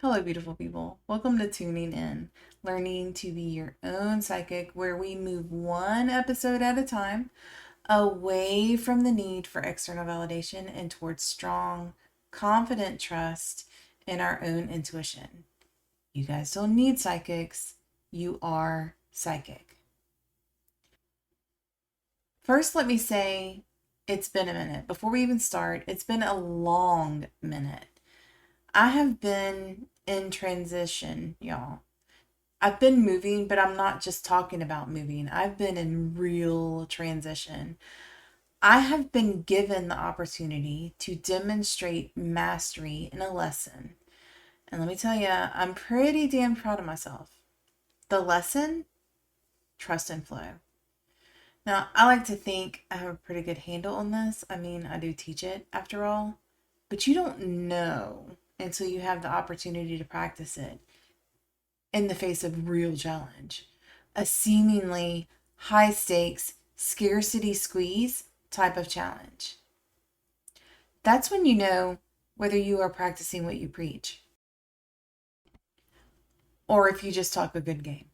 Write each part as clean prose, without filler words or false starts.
Hello, beautiful people. Welcome to Tuning In, learning to be your own psychic, where we move one episode at a time away from the need for external validation and towards strong, confident trust in our own intuition. You guys don't need psychics, you are psychic. First, let me say it's been a minute. Before we even start, it's been a long minute. I have been in transition, y'all. I've been moving, but I'm not just talking about moving. I've been in real transition. I have been given the opportunity to demonstrate mastery in a lesson. And let me tell you, I'm pretty damn proud of myself. The lesson, trust and flow. Now, I like to think I have a pretty good handle on this. I mean, I do teach it after all, but you don't know until you have the opportunity to practice it in the face of real challenge, a seemingly high stakes, scarcity squeeze type of challenge. That's when you know whether you are practicing what you preach or if you just talk a good game.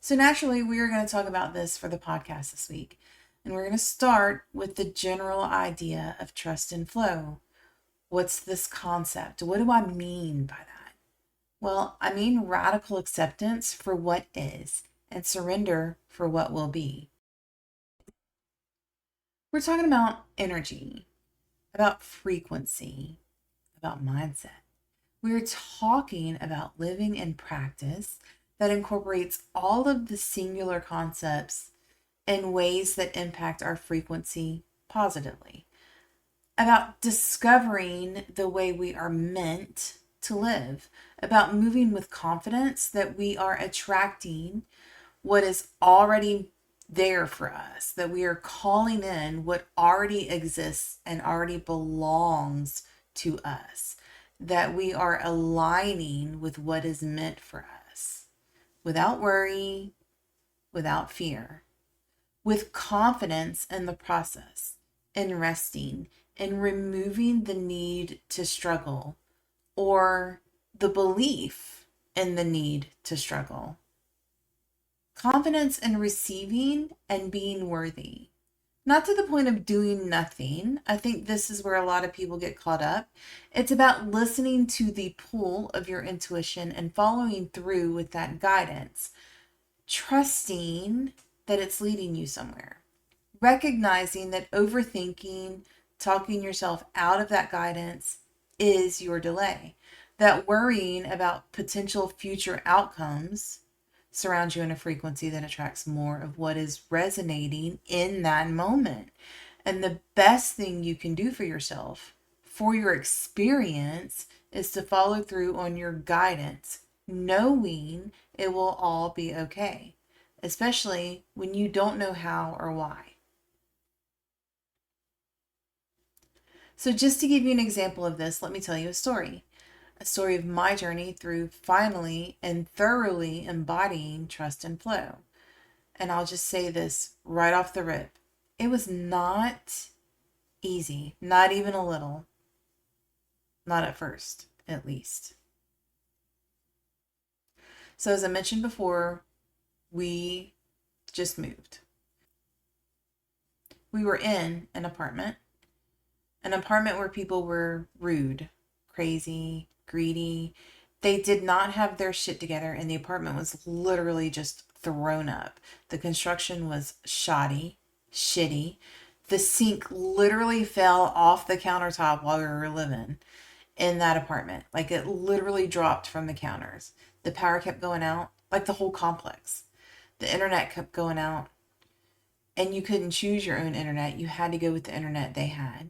So, naturally, we are going to talk about this for the podcast this week. And we're going to start with the general idea of trust and flow. What's this concept? What do I mean by that? Well, I mean radical acceptance for what is and surrender for what will be. We're talking about energy, about frequency, about mindset. We're talking about living in practice that incorporates all of the singular concepts in ways that impact our frequency positively, about discovering the way we are meant to live, about moving with confidence that we are attracting what is already there for us, that we are calling in what already exists and already belongs to us, that we are aligning with what is meant for us without worry, without fear, with confidence in the process, in resting, in removing the need to struggle or the belief in the need to struggle. Confidence in receiving and being worthy. Not to the point of doing nothing. I think this is where a lot of people get caught up. It's about listening to the pull of your intuition and following through with that guidance, trusting that it's leading you somewhere, recognizing that overthinking, talking yourself out of that guidance is your delay, that worrying about potential future outcomes surrounds you in a frequency that attracts more of what is resonating in that moment. And the best thing you can do for yourself, for your experience, is to follow through on your guidance, knowing it will all be okay, especially when you don't know how or why. So, just to give you an example of this, let me tell you a story of my journey through finally and thoroughly embodying trust and flow. And I'll just say this right off the rip, it was not easy, not even a little, not at first, at least. So, as I mentioned before, we just moved. We were in an apartment where people were rude, crazy, greedy. They did not have their shit together, and the apartment was literally just thrown up. The construction was shoddy, shitty. The sink literally fell off the countertop while we were living in that apartment. Like it literally dropped from the counters. The power kept going out, like the whole complex. The internet kept going out, and you couldn't choose your own internet. You had to go with the internet they had.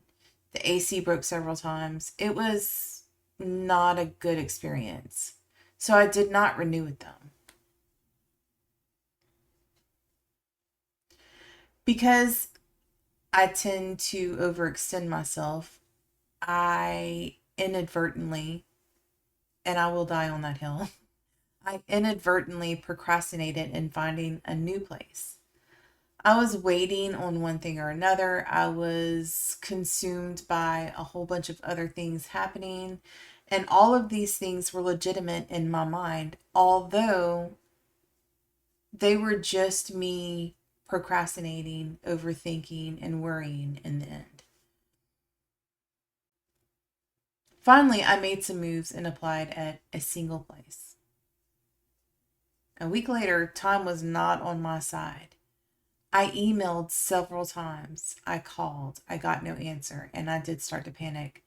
The AC broke several times. It was not a good experience. So I did not renew with them. Because I tend to overextend myself, I inadvertently, and I will die on that hill, I inadvertently procrastinated in finding a new place. I was waiting on one thing or another. I was consumed by a whole bunch of other things happening. And all of these things were legitimate in my mind, although they were just me procrastinating, overthinking, and worrying in the end. Finally, I made some moves and applied at a single place. A week later, time was not on my side. I emailed several times. I called. I got no answer. And I did start to panic.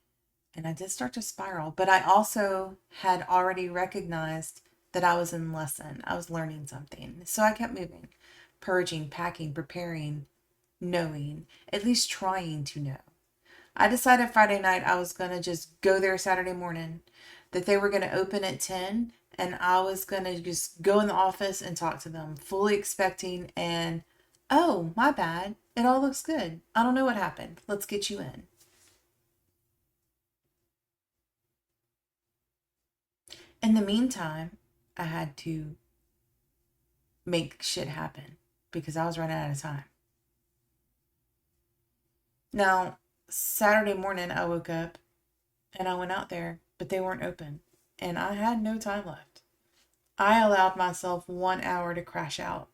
And I did start to spiral. But I also had already recognized that I was in lesson. I was learning something. So I kept moving, purging, packing, preparing, knowing, at least trying to know. I decided Friday night I was going to just go there Saturday morning, that they were going to open at 10, and I was going to just go in the office and talk to them, fully expecting, and oh, my bad. It all looks good. I don't know what happened. Let's get you in. In the meantime, I had to make shit happen because I was running out of time. Now, Saturday morning, I woke up and I went out there, but they weren't open, and I had no time left. I allowed myself 1 hour to crash out.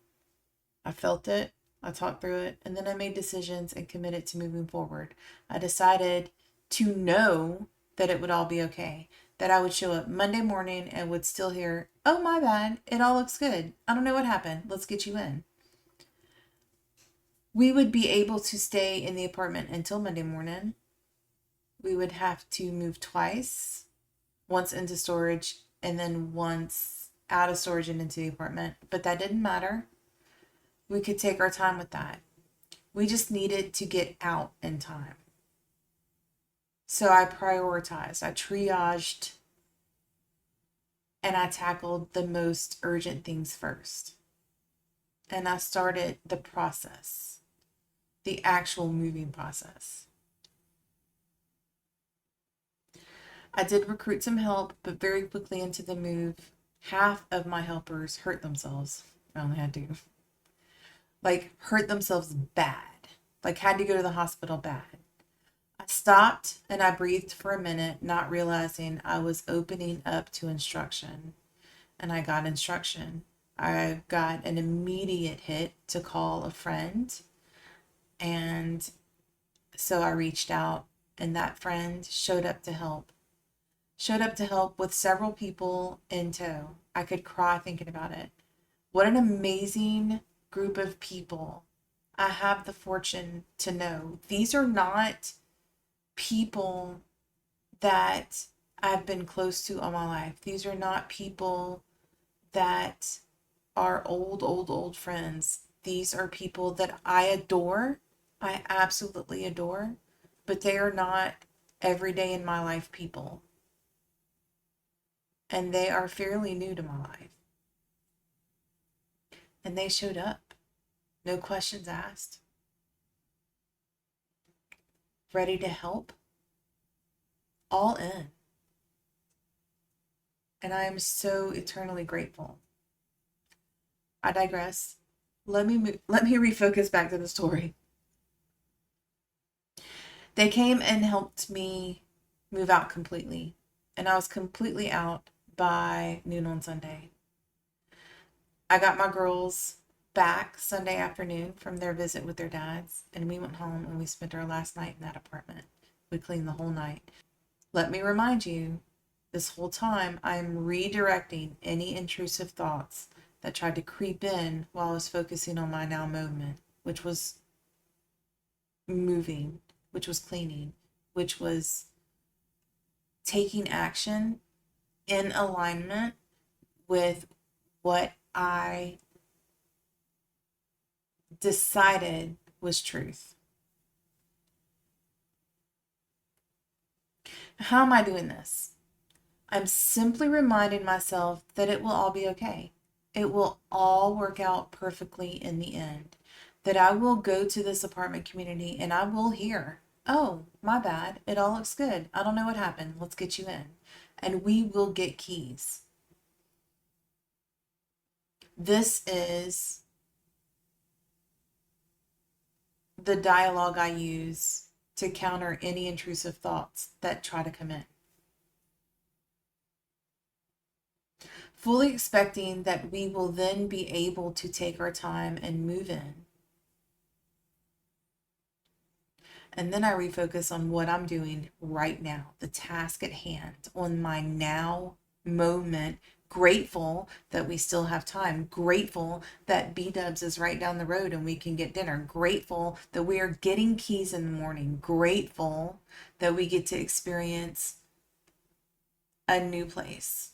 I felt it, I talked through it, and then I made decisions and committed to moving forward. I decided to know that it would all be okay, that I would show up Monday morning and would still hear, oh, my bad, it all looks good. I don't know what happened. Let's get you in. We would be able to stay in the apartment until Monday morning. We would have to move twice, once into storage and then once out of storage and into the apartment. But that didn't matter. We could take our time with that. We just needed to get out in time. So I prioritized, I triaged, and I tackled the most urgent things first. And I started the process, the actual moving process. I did recruit some help, but very quickly into the move, half of my helpers hurt themselves. I only had two. Like, hurt themselves bad. Like, had to go to the hospital bad. I stopped and I breathed for a minute, not realizing I was opening up to instruction. And I got instruction. I got an immediate hit to call a friend. And so I reached out, and that friend showed up to help. Showed up to help with several people in tow. I could cry thinking about it. What an amazing group of people I have the fortune to know. These are not people that I've been close to all my life. These are not people that are old friends. These are people that I adore. I absolutely adore, but they are not everyday in my life people. And they are fairly new to my life. And they showed up. No questions asked. Ready to help. All in. And I am so eternally grateful. I digress. Let me refocus back to the story. They came and helped me move out completely, and I was completely out by noon on Sunday. I got my girls back Sunday afternoon from their visit with their dads, and we went home and we spent our last night in that apartment. We cleaned the whole night. Let me remind you, this whole time I am redirecting any intrusive thoughts that tried to creep in while I was focusing on my now moment, which was moving, which was cleaning, which was taking action in alignment with what I decided was truth. How am I doing this? I'm simply reminding myself that it will all be okay. It will all work out perfectly in the end. That I will go to this apartment community and I will hear, oh, my bad. It all looks good. I don't know what happened. Let's get you in. And we will get keys. This is the dialogue I use to counter any intrusive thoughts that try to come in. Fully expecting that we will then be able to take our time and move in. And then I refocus on what I'm doing right now, the task at hand, on my now moment. Grateful that we still have time. Grateful that B Dubs is right down the road and we can get dinner. Grateful that we are getting keys in the morning. Grateful that we get to experience a new place.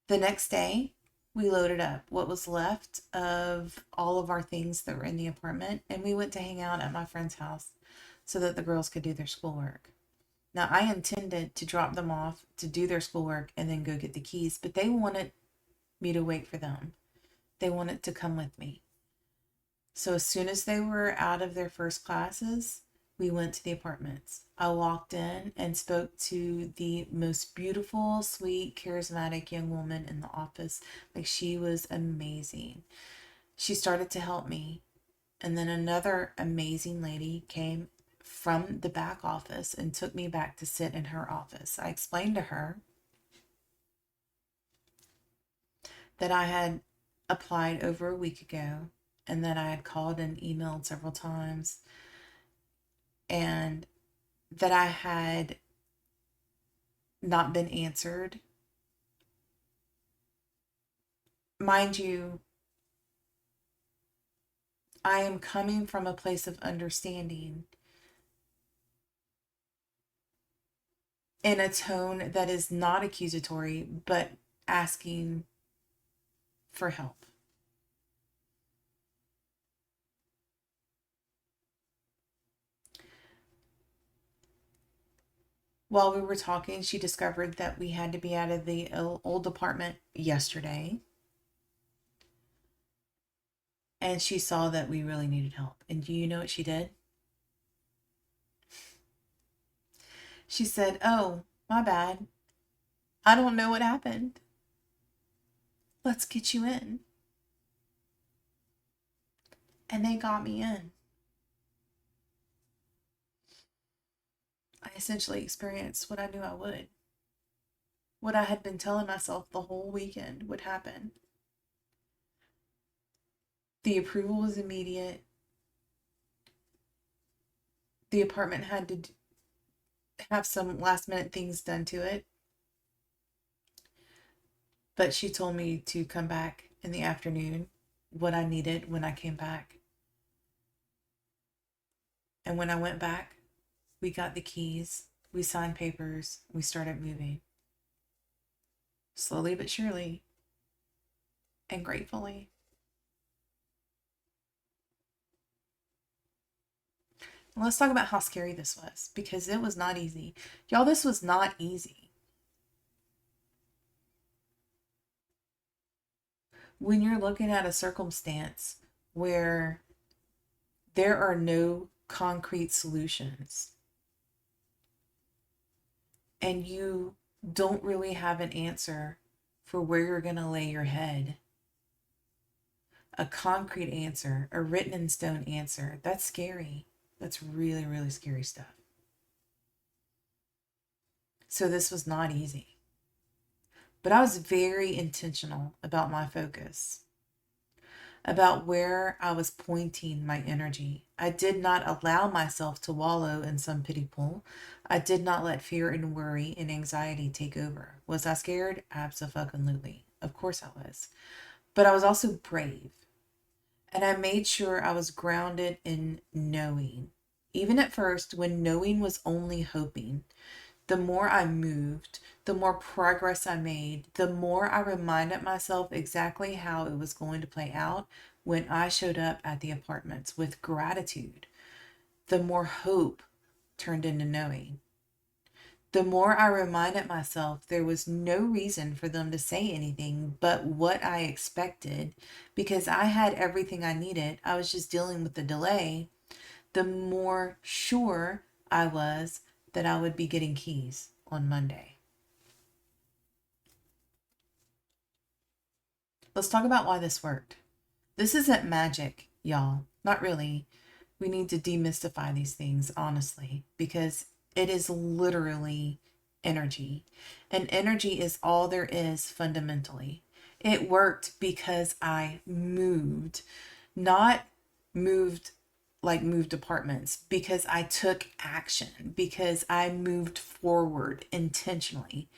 The next day, we loaded up what was left of all of our things that were in the apartment, and we went to hang out at my friend's house so that the girls could do their schoolwork. Now, I intended to drop them off to do their schoolwork and then go get the keys, but they wanted me to wait for them. They wanted to come with me. So, as soon as they were out of their first classes, we went to the apartments. I walked in and spoke to the most beautiful, sweet, charismatic young woman in the office. Like, she was amazing. She started to help me. And then another amazing lady came from the back office and took me back to sit in her office. I explained to her that I had applied over a week ago and that I had called and emailed several times and that I had not been answered. Mind you, I am coming from a place of understanding in a tone that is not accusatory, but asking for help. While we were talking, she discovered that we had to be out of the old apartment yesterday. And she saw that we really needed help. And do you know what she did? She said, "Oh, my bad. I don't know what happened. Let's get you in." And they got me in. I essentially experienced what I knew I would. What I had been telling myself the whole weekend would happen. The approval was immediate. The apartment had to have some last minute things done to it. But she told me to come back in the afternoon, what I needed when I came back. And when I went back, we got the keys, we signed papers, we started moving. Slowly but surely, and gratefully. And let's talk about how scary this was, because it was not easy. Y'all, this was not easy. When you're looking at a circumstance where there are no concrete solutions and you don't really have an answer for where you're going to lay your head, a concrete answer, a written in stone answer, that's scary. That's really, really scary stuff. So this was not easy. But I was very intentional about my focus, about where I was pointing my energy. I did not allow myself to wallow in some pity pool. I did not let fear and worry and anxiety take over. Was I scared? Abso-fucking-lutely. Of course I was. But I was also brave. And I made sure I was grounded in knowing. Even at first, when knowing was only hoping, the more I moved, the more progress I made, the more I reminded myself exactly how it was going to play out when I showed up at the apartments with gratitude, the more hope turned into knowing. The more I reminded myself there was no reason for them to say anything but what I expected because I had everything I needed. I was just dealing with the delay. The more sure I was that I would be getting keys on Monday. Let's talk about why this worked. This isn't magic, y'all. Not really. We need to demystify these things, honestly, because it is literally energy. And energy is all there is fundamentally. It worked because I moved, not moved like moved apartments, because I took action, because I moved forward intentionally,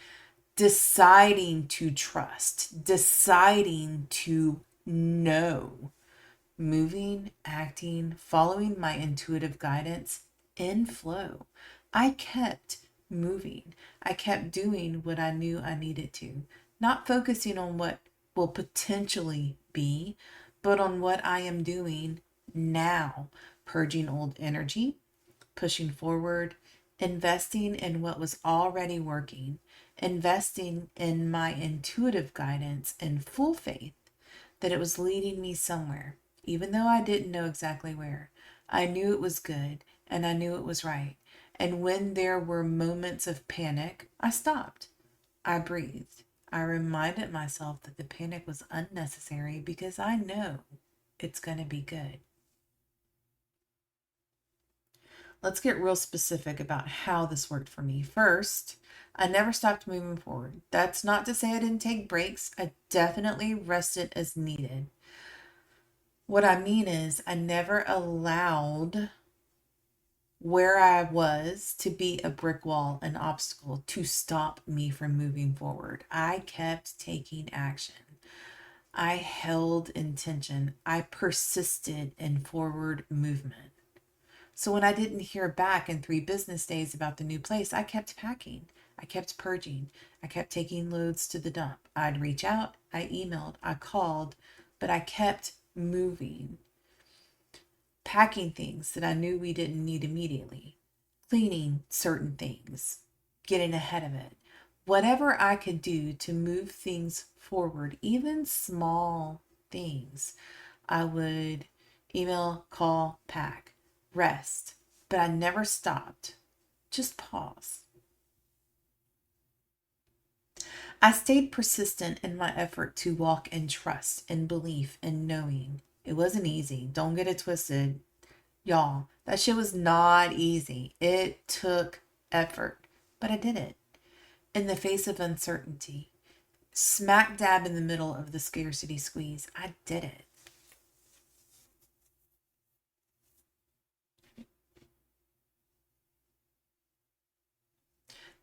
deciding to trust, deciding to know, moving, acting, following my intuitive guidance in flow. I kept moving. I kept doing what I knew I needed to, not focusing on what will potentially be, but on what I am doing now, purging old energy, pushing forward, investing in what was already working, investing in my intuitive guidance in full faith that it was leading me somewhere, even though I didn't know exactly where. I knew it was good and I knew it was right. And when there were moments of panic, I stopped. I breathed. I reminded myself that the panic was unnecessary because I know it's going to be good. Let's get real specific about how this worked for me. First, I never stopped moving forward. That's not to say I didn't take breaks. I definitely rested as needed. What I mean is, I never allowed where I was to be a brick wall, an obstacle to stop me from moving forward. I kept taking action. I held intention. I persisted in forward movement. So when I didn't hear back in 3 business days about the new place, I kept packing. I kept purging. I kept taking loads to the dump. I'd reach out. I emailed. I called. But I kept moving. Packing things that I knew we didn't need immediately. Cleaning certain things. Getting ahead of it. Whatever I could do to move things forward, even small things, I would email, call, pack, rest. But I never stopped. Just pause. I stayed persistent in my effort to walk in trust, in belief, in knowing. It wasn't easy. Don't get it twisted. Y'all, that shit was not easy. It took effort. But I did it. In the face of uncertainty. Smack dab in the middle of the scarcity squeeze. I did it.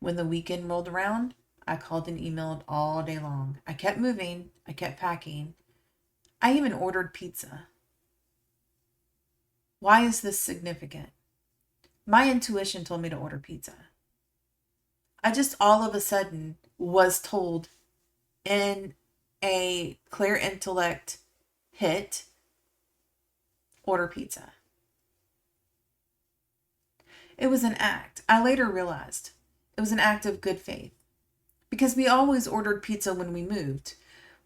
When the weekend rolled around, I called and emailed all day long. I kept moving. I kept packing. I even ordered pizza. Why is this significant? My intuition told me to order pizza. I just all of a sudden was told in a clear intellect hit, order pizza. It was an act. I later realized it was an act of good faith because we always ordered pizza when we moved.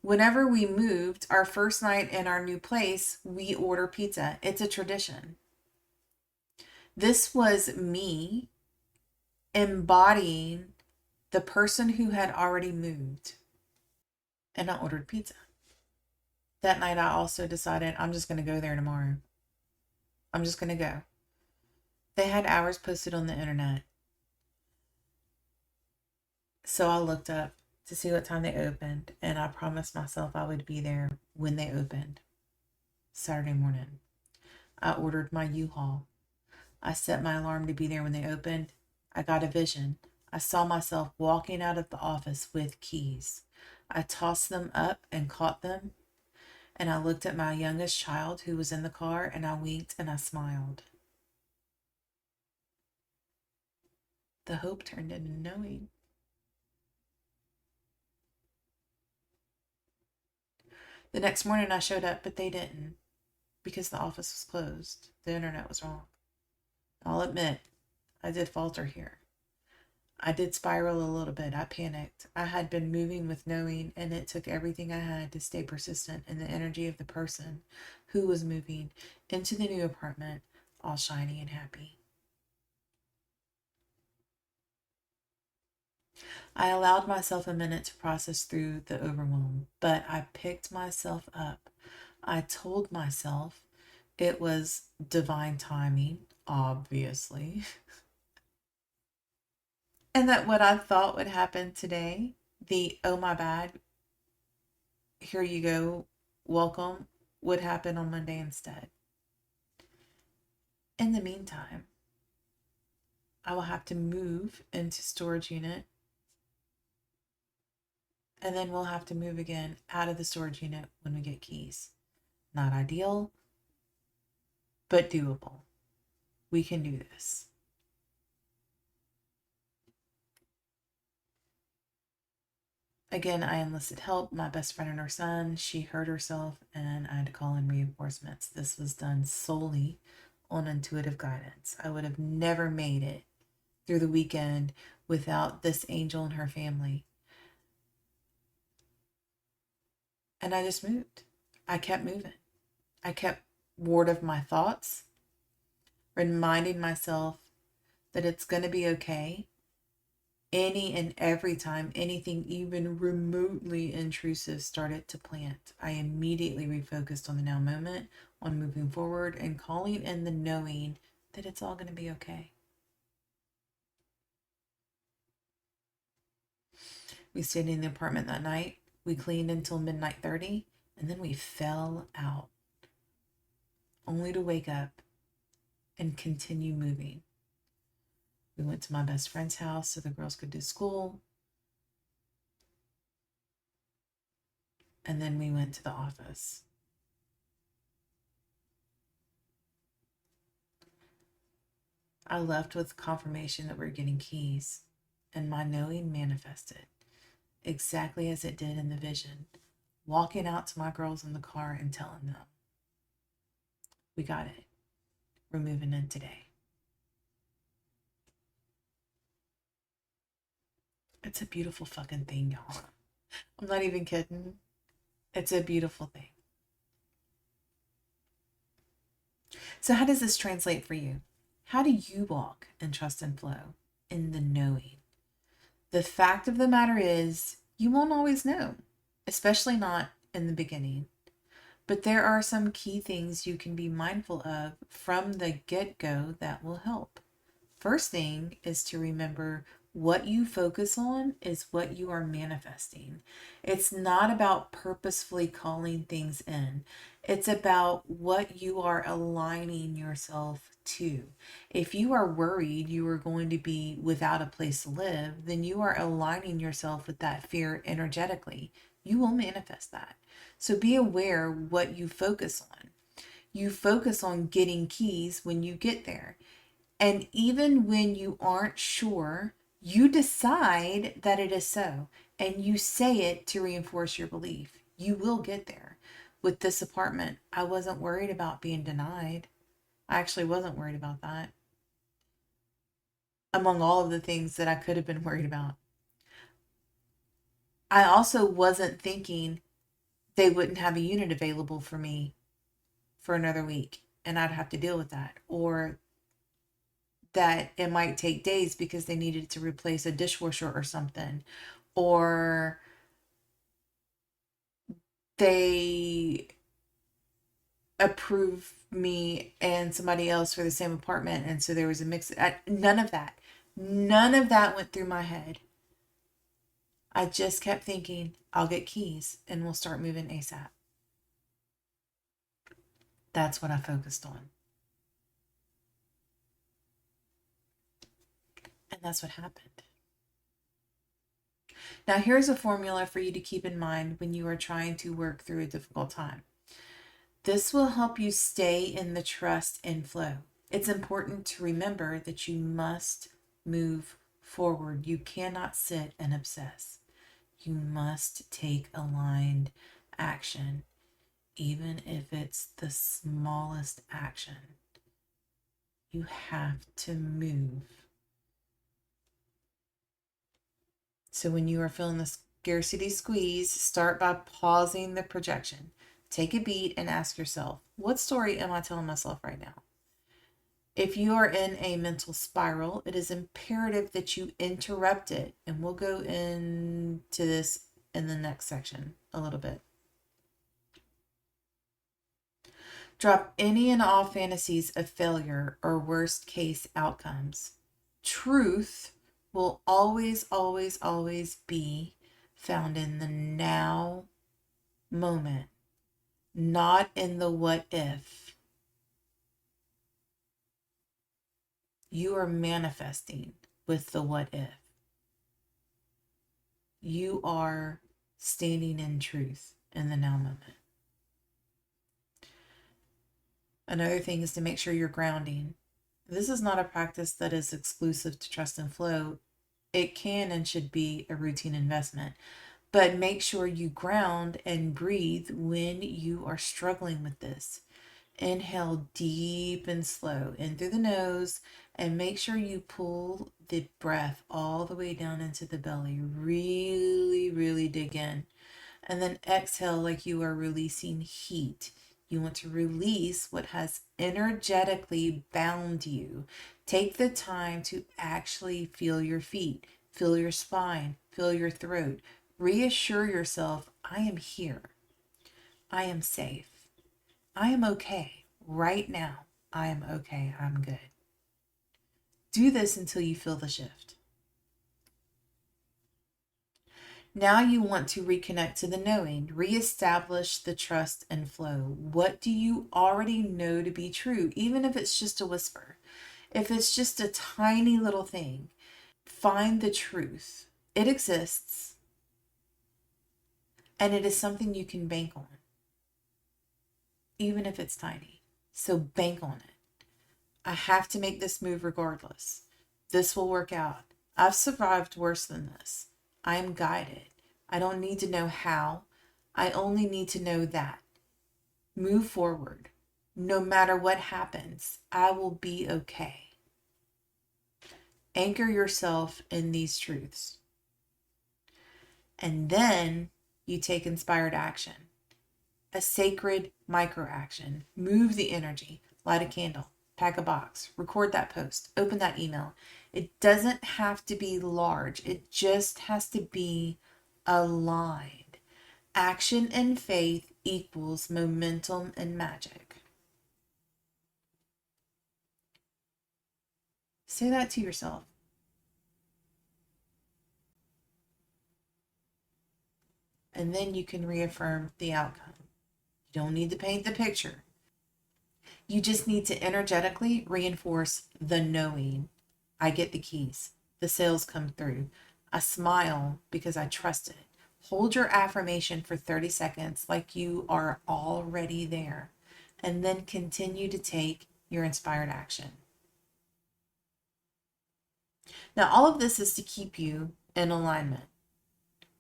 Whenever we moved, our first night in our new place, we order pizza. It's a tradition. This was me embodying the person who had already moved, and I ordered pizza. That night, I also decided I'm just going to go there tomorrow. I'm just going to go. They had hours posted on the internet. So I looked up to see what time they opened, and I promised myself I would be there when they opened. Saturday morning. I ordered my U-Haul. I set my alarm to be there when they opened. I got a vision. I saw myself walking out of the office with keys. I tossed them up and caught them, and I looked at my youngest child who was in the car, and I winked and I smiled. The hope turned into knowing. The next morning I showed up, but they didn't because the office was closed. The internet was wrong. I'll admit, I did falter here. I did spiral a little bit. I panicked. I had been moving with knowing, and it took everything I had to stay persistent in the energy of the person who was moving into the new apartment, all shiny and happy. I allowed myself a minute to process through the overwhelm, but I picked myself up. I told myself it was divine timing, obviously, and that what I thought would happen today, the oh my bad, here you go, welcome, would happen on Monday instead. In the meantime, I will have to move into storage unit, and then we'll have to move again out of the storage unit when we get keys. Not ideal, but doable. We can do this. Again, I enlisted help. My best friend and her son, she hurt herself, and I had to call in reinforcements. This was done solely on intuitive guidance. I would have never made it through the weekend without this angel and her family. And I just moved. I kept moving. I kept ward of my thoughts, reminding myself that it's going to be okay. Any and every time anything even remotely intrusive started to plant, I immediately refocused on the now moment, on moving forward, and calling in the knowing that it's all going to be okay. We stayed in the apartment that night. We cleaned until midnight 30, and then we fell out, only to wake up and continue moving. We went to my best friend's house so the girls could do school. And then we went to the office. I left with confirmation that we're getting keys, and my knowing manifested exactly as it did in the vision, walking out to my girls in the car and telling them, we got it. We're moving in today. It's a beautiful fucking thing, y'all. I'm not even kidding. It's a beautiful thing. So, how does this translate for you? How do you walk in trust and flow in the knowing? The fact of the matter is, you won't always know, especially not in the beginning. But there are some key things you can be mindful of from the get go that will help. First thing is to remember what you focus on is what you are manifesting. It's not about purposefully calling things in, it's about what you are aligning yourself to. If you are worried you are going to be without a place to live, then you are aligning yourself with that fear energetically. You will manifest that. So be aware what you focus on. You focus on getting keys when you get there. And even when you aren't sure, you decide that it is so. And you say it to reinforce your belief. You will get there. With this apartment, I wasn't worried about being denied. I actually wasn't worried about that. Among all of the things that I could have been worried about, I also wasn't thinking they wouldn't have a unit available for me for another week and I'd have to deal with that. Or that it might take days because they needed to replace a dishwasher or something. Or they approve me and somebody else for the same apartment. And so there was a mix. None of that. None of that went through my head. I just kept thinking, I'll get keys and we'll start moving ASAP. That's what I focused on. And that's what happened. Now, here's a formula for you to keep in mind when you are trying to work through a difficult time. This will help you stay in the trust and flow. It's important to remember that you must move forward. You cannot sit and obsess. You must take aligned action, even if it's the smallest action. You have to move. So when you are feeling the scarcity squeeze, start by pausing the projection. Take a beat and ask yourself, what story am I telling myself right now? If you are in a mental spiral, it is imperative that you interrupt it. And we'll go into this in the next section a little bit. Drop any and all fantasies of failure or worst case outcomes. Truth will always, always, always be found in the now moment, not in the what if. You are manifesting with the what if. You are standing in truth in the now moment. Another thing is to make sure you're grounding. This is not a practice that is exclusive to trust and flow. It can and should be a routine investment, but make sure you ground and breathe when you are struggling with this. Inhale deep and slow in through the nose, and make sure you pull the breath all the way down into the belly. Really, really dig in. And then exhale like you are releasing heat. You want to release what has energetically bound you. Take the time to actually feel your feet, feel your spine, feel your throat. Reassure yourself, I am here. I am safe. I am okay. Right now, I am okay. I'm good. Do this until you feel the shift. Now you want to reconnect to the knowing, reestablish the trust and flow. What do you already know to be true, even if it's just a whisper? If it's just a tiny little thing, find the truth. It exists, and it is something you can bank on, even if it's tiny. So bank on it. I have to make this move regardless. This will work out. I've survived worse than this. I am guided. I don't need to know how. I only need to know that. Move forward. No matter what happens, I will be okay. Anchor yourself in these truths. And then you take inspired action. A sacred micro action. Move the energy. Light a candle. Pack a box. Record that post. Open that email. It doesn't have to be large. It just has to be aligned. Action and faith equals momentum and magic. Say that to yourself. And then you can reaffirm the outcome. You don't need to paint the picture. You just need to energetically reinforce the knowing. I get the keys. The sales come through. I smile because I trust it. Hold your affirmation for 30 seconds like you are already there, and then continue to take your inspired action. Now, all of this is to keep you in alignment.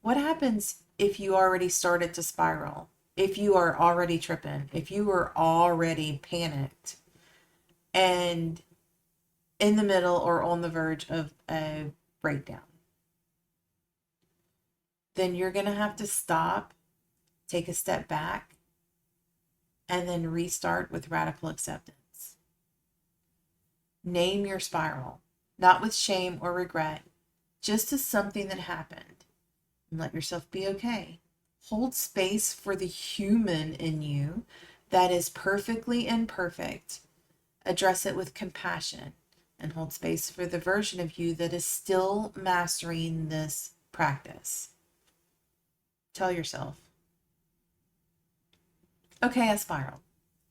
What happens if you already started to spiral? If you are already tripping, if you are already panicked and in the middle or on the verge of a breakdown? Then you're going to have to stop, take a step back, and then restart with radical acceptance. Name your spiral, not with shame or regret, just as something that happened. And let yourself be okay. Hold space for the human in you that is perfectly imperfect. Address it with compassion, and hold space for the version of you that is still mastering this practice. Tell yourself, okay, I spiraled.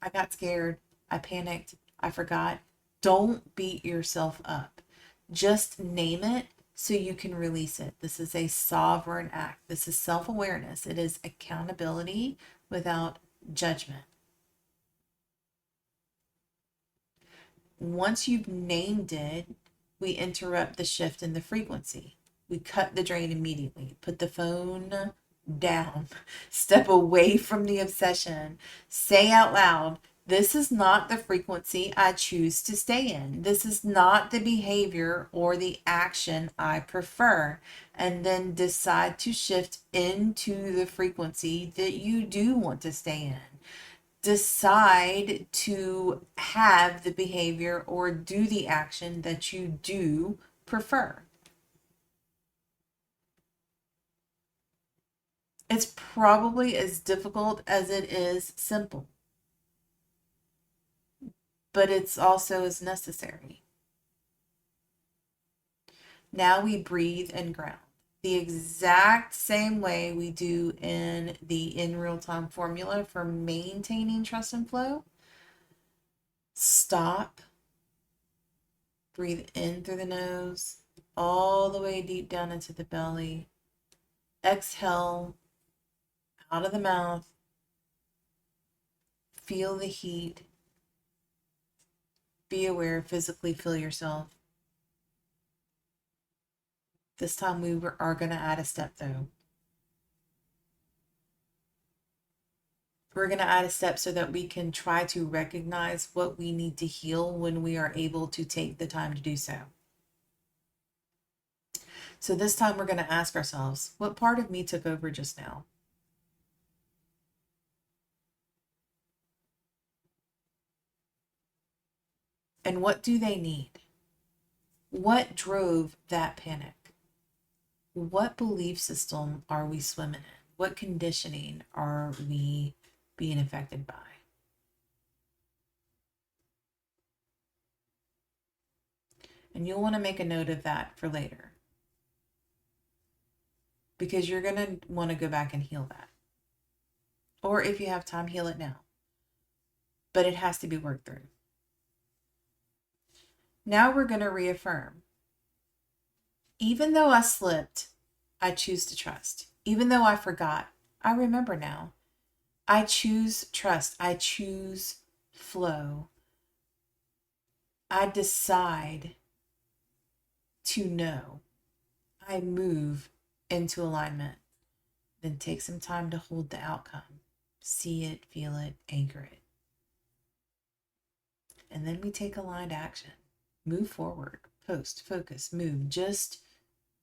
I got scared. I panicked. I forgot. Don't beat yourself up. Just name it so you can release it. This is a sovereign act. This is self-awareness. It is accountability without judgment. Once you've named it, we interrupt the shift in the frequency. We cut the drain immediately. Put the phone down. Step away from the obsession. Say out loud, this is not the frequency I choose to stay in. This is not the behavior or the action I prefer. And then decide to shift into the frequency that you do want to stay in. decide to have the behavior or do the action that you do prefer. It's probably as difficult as it is simple, but it's also as necessary. Now we breathe and ground the exact same way we do in real time formula for maintaining trust and flow. Stop, breathe in through the nose, all the way deep down into the belly. Exhale out of the mouth. Feel the heat. Be aware, physically feel yourself. This time we are going to add a step though. We're going to add a step so that we can try to recognize what we need to heal when we are able to take the time to do so. So this time we're going to ask ourselves, what part of me took over just now? And what do they need? What drove that panic? What belief system are we swimming in? What conditioning are we being affected by? And you'll want to make a note of that for later, because you're going to want to go back and heal that. Or if you have time, heal it now. But it has to be worked through. Now we're going to reaffirm. Even though I slipped, I choose to trust. Even though I forgot, I remember now. I choose trust. I choose flow. I decide to know. I move into alignment. Then take some time to hold the outcome. See it, feel it, anchor it. And then we take aligned action. Move forward, post, focus, move. Just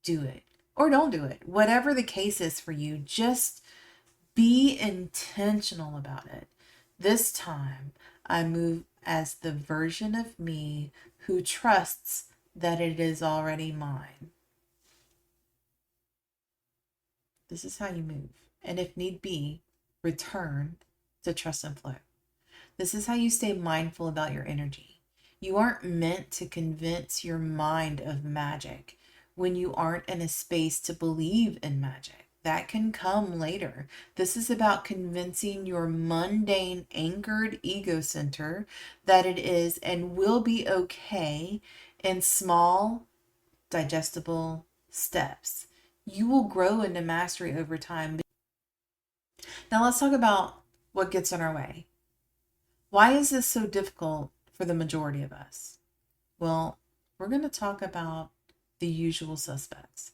do it. Or don't do it. Whatever the case is for you, just be intentional about it. This time, I move as the version of me who trusts that it is already mine. This is how you move. And if need be, return to trust and flow. This is how you stay mindful about your energy. You aren't meant to convince your mind of magic when you aren't in a space to believe in magic. That can come later. This is about convincing your mundane, anchored ego center that it is and will be okay in small, digestible steps. You will grow into mastery over time. Now let's talk about what gets in our way. Why is this so difficult for the majority of us? Well, we're going to talk about the usual suspects: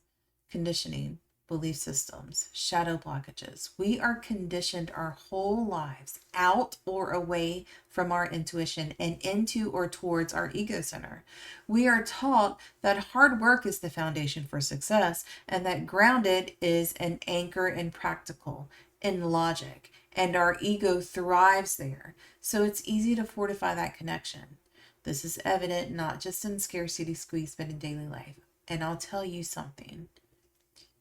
conditioning, belief systems, shadow blockages. We are conditioned our whole lives out or away from our intuition and into or towards our ego center. We are taught that hard work is the foundation for success and that grounded is an anchor in practical, in logic, and our ego thrives there. So it's easy to fortify that connection. This is evident not just in Scarcity Squeeze, but in daily life. And I'll tell you something.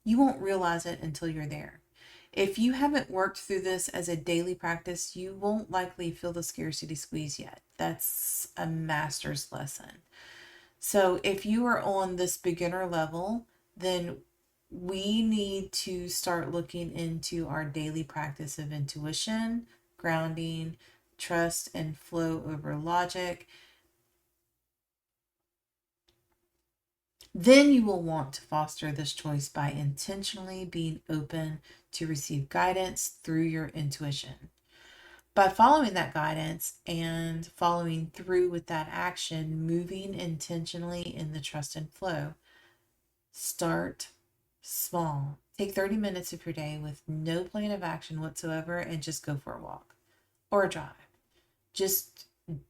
You won't realize it until you're there. If you haven't worked through this as a daily practice, you won't likely feel the scarcity squeeze yet. That's a master's lesson. So if you are on this beginner level, then we need to start looking into our daily practice of intuition, grounding, trust, and flow over logic. Then you will want to foster this choice by intentionally being open to receive guidance through your intuition. By following that guidance and following through with that action, moving intentionally in the trust and flow, start small. Take 30 minutes of your day with no plan of action whatsoever and just go for a walk or a drive. Just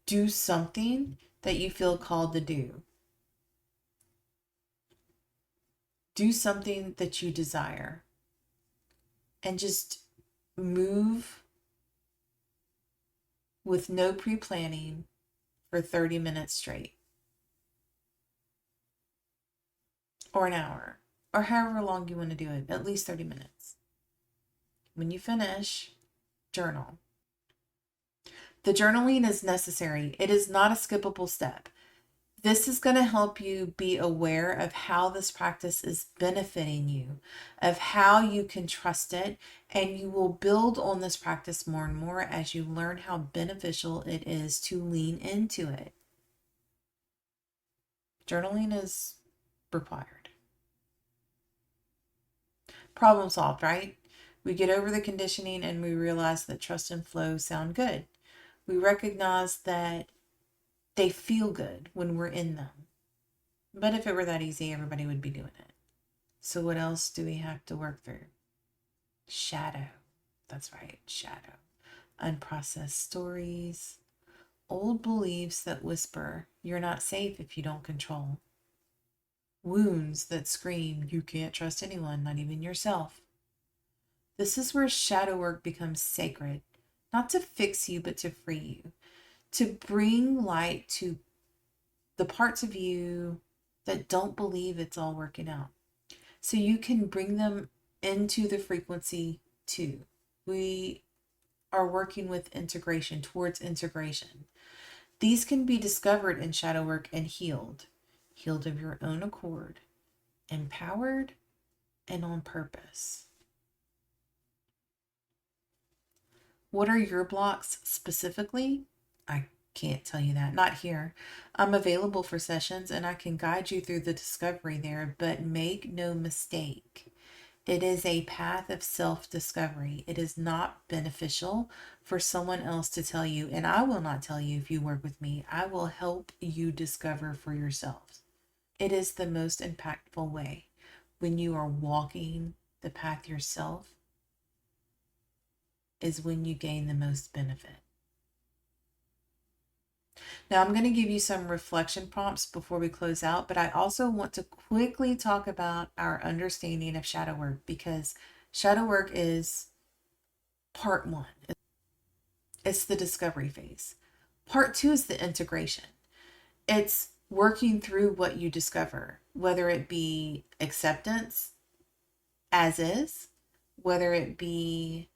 do something that you feel called to do. Do something that you desire and just move with no pre-planning for 30 minutes straight, or an hour, or however long you want to do it, at least 30 minutes. When you finish, journal. The journaling is necessary. It is not a skippable step. This is going to help you be aware of how this practice is benefiting you, of how you can trust it, and you will build on this practice more and more as you learn how beneficial it is to lean into it. Journaling is required. Problem solved, right? We get over the conditioning and we realize that trust and flow sound good. We recognize that they feel good when we're in them. But if it were that easy, everybody would be doing it. So what else do we have to work through? Shadow. That's right, shadow. Unprocessed stories, old beliefs that whisper, you're not safe if you don't control. Wounds that scream, you can't trust anyone, not even yourself. This is where shadow work becomes sacred, not to fix you, but to free you, to bring light to the parts of you that don't believe it's all working out. So you can bring them into the frequency too. We are working with integration, towards integration. These can be discovered in shadow work and healed. Healed of your own accord, empowered, and on purpose. What are your blocks specifically? I can't tell you that, not here. I'm available for sessions and I can guide you through the discovery there, but make no mistake. It is a path of self-discovery. It is not beneficial for someone else to tell you, and I will not tell you if you work with me. I will help you discover for yourself. It is the most impactful way. When you are walking the path yourself is when you gain the most benefit. Now I'm going to give you some reflection prompts before we close out, but I also want to quickly talk about our understanding of shadow work, because shadow work is part one. It's the discovery phase. Part two is the integration. It's working through what you discover, whether it be acceptance as is, whether it be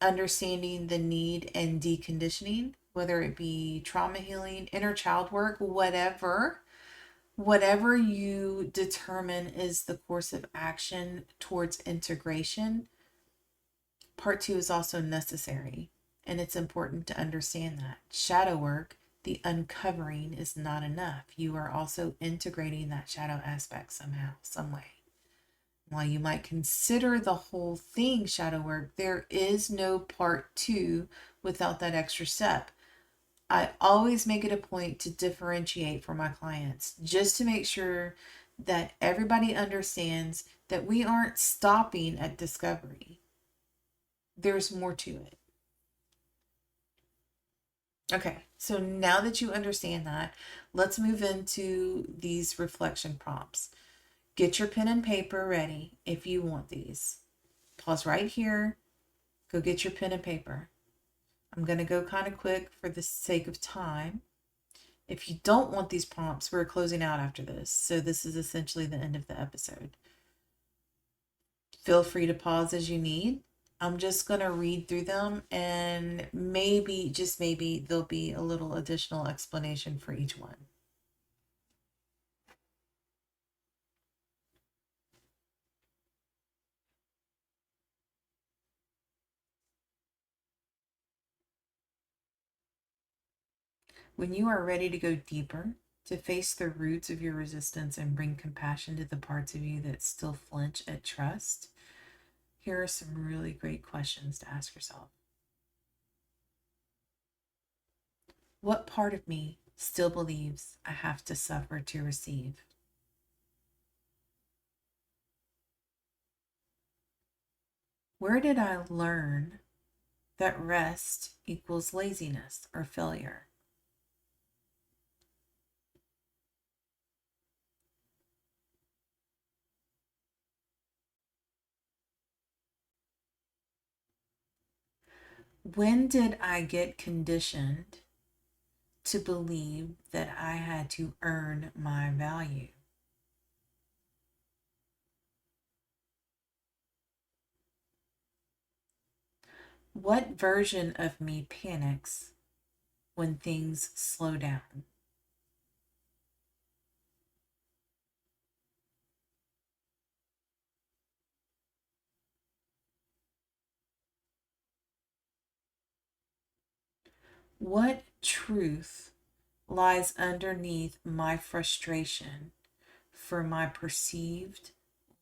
understanding the need and deconditioning, whether it be trauma healing, inner child work, whatever you determine is the course of action towards integration. Part two is also necessary, and it's important to understand that. Shadow work, the uncovering, is not enough. You are also integrating that shadow aspect somehow, some way. While you might consider the whole thing shadow work, there is no part two without that extra step. I always make it a point to differentiate for my clients, just to make sure that everybody understands that we aren't stopping at discovery. There's more to it. Okay, so now that you understand that, let's move into these reflection prompts. Get your pen and paper ready if you want these. Pause right here. Go get your pen and paper. I'm going to go kind of quick for the sake of time. If you don't want these prompts, we're closing out after this. So this is essentially the end of the episode. Feel free to pause as you need. I'm just going to read through them, and maybe, just maybe, there'll be a little additional explanation for each one. When you are ready to go deeper, to face the roots of your resistance and bring compassion to the parts of you that still flinch at trust, here are some really great questions to ask yourself. What part of me still believes I have to suffer to receive? Where did I learn that rest equals laziness or failure? When did I get conditioned to believe that I had to earn my value? What version of me panics when things slow down? What truth lies underneath my frustration for my perceived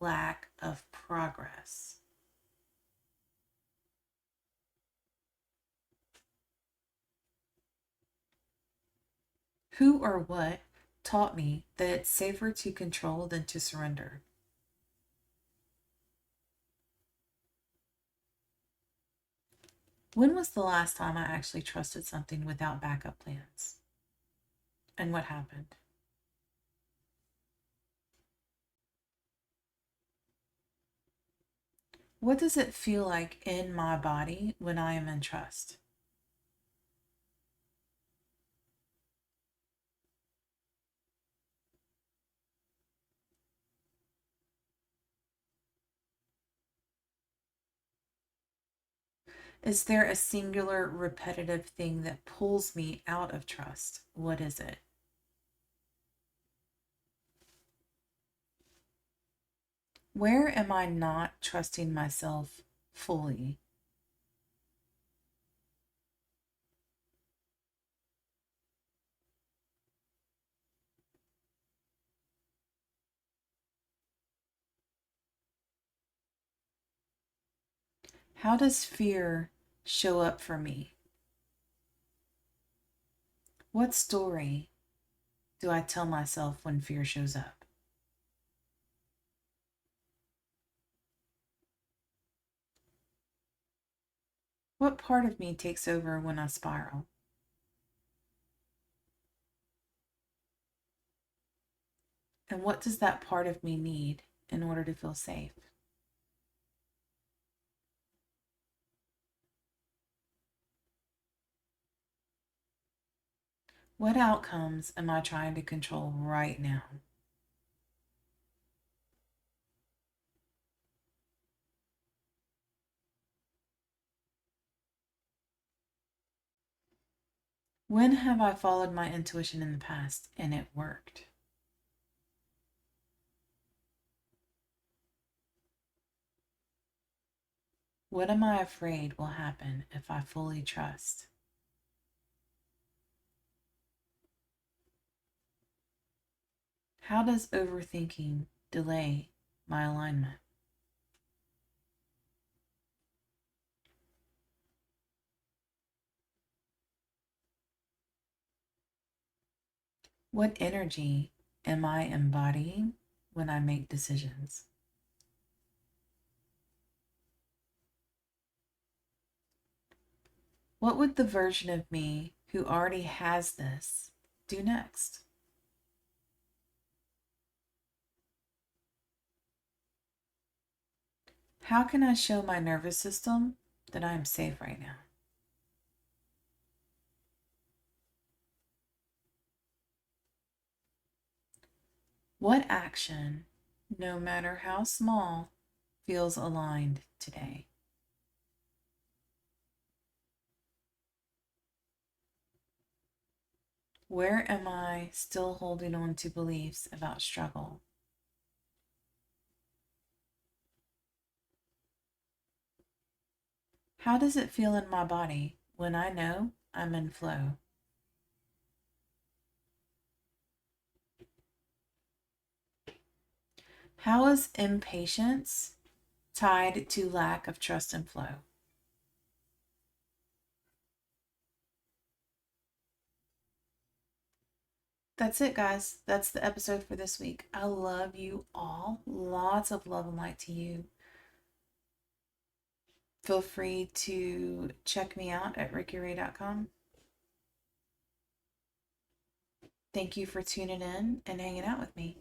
lack of progress? Who or what taught me that it's safer to control than to surrender? When was the last time I actually trusted something without backup plans? And what happened? What does it feel like in my body when I am in trust? Is there a singular repetitive thing that pulls me out of trust? What is it? Where am I not trusting myself fully? How does fear show up for me? What story do I tell myself when fear shows up? What part of me takes over when I spiral? And what does that part of me need in order to feel safe? What outcomes am I trying to control right now? When have I followed my intuition in the past and it worked? What am I afraid will happen if I fully trust? How does overthinking delay my alignment? What energy am I embodying when I make decisions? What would the version of me who already has this do next? How can I show my nervous system that I am safe right now? What action, no matter how small, feels aligned today? Where am I still holding on to beliefs about struggle? How does it feel in my body when I know I'm in flow? How is impatience tied to lack of trust and flow? That's it, guys. That's the episode for this week. I love you all. Lots of love and light to you. Feel free to check me out at rickyray.com. Thank you for tuning in and hanging out with me.